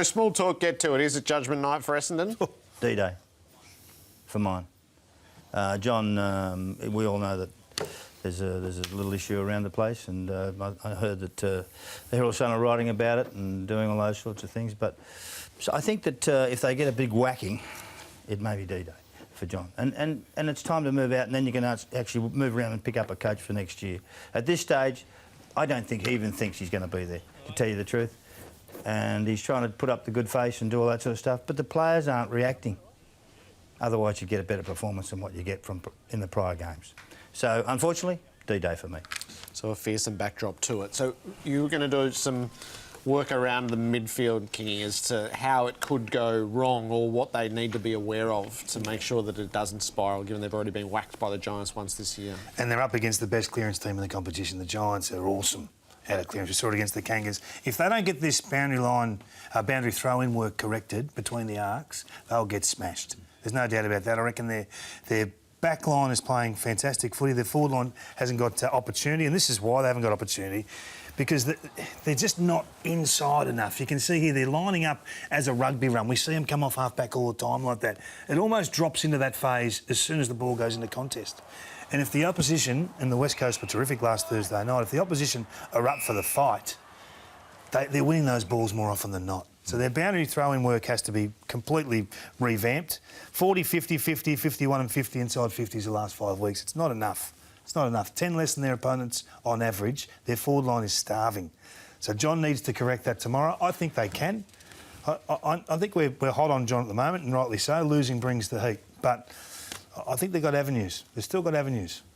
small talk, get to it. Is it judgment night for Essendon? D-Day for mine. John, we all know that there's a little issue around the place, and I heard that the Herald Sun are writing about it and doing all those sorts of things. But so I think that if they get a big whacking, it may be D-Day for John. And it's time to move out, and then you can actually move around and pick up a coach for next year. At this stage, I don't think he even thinks he's going to be there, to tell you the truth. And he's trying to put up the good face and do all that sort of stuff, but the players aren't reacting. Otherwise, you get a better performance than what you get from in the prior games. So, unfortunately, D-Day for me. So a fearsome backdrop to it. So you were going to do some work around the midfield, Kingy, as to how it could go wrong or what they need to be aware of to make sure that it doesn't spiral, given they've already been whacked by the Giants once this year. And they're up against the best clearance team in the competition. The Giants are awesome out of clearance. We saw it against the Kangas. If they don't get this boundary throw-in work corrected between the arcs, they'll get smashed. There's no doubt about that. I reckon their back line is playing fantastic footy. Their forward line hasn't got opportunity, and this is why they haven't got opportunity, because they're just not inside enough. You can see here they're lining up as a rugby run. We see them come off half-back all the time like that. It almost drops into that phase as soon as the ball goes into contest. And if the opposition, and the West Coast were terrific last Thursday night, if the opposition are up for the fight, they're winning those balls more often than not. So their boundary throwing work has to be completely revamped. 40, 50, 50, 51 and 50 inside 50s the last 5 weeks. It's not enough. It's not enough. 10 less than their opponents on average. Their forward line is starving. So John needs to correct that tomorrow. I think they can. I think we're hot on John at the moment, and rightly so. Losing brings the heat. But I think they've got avenues. They've still got avenues.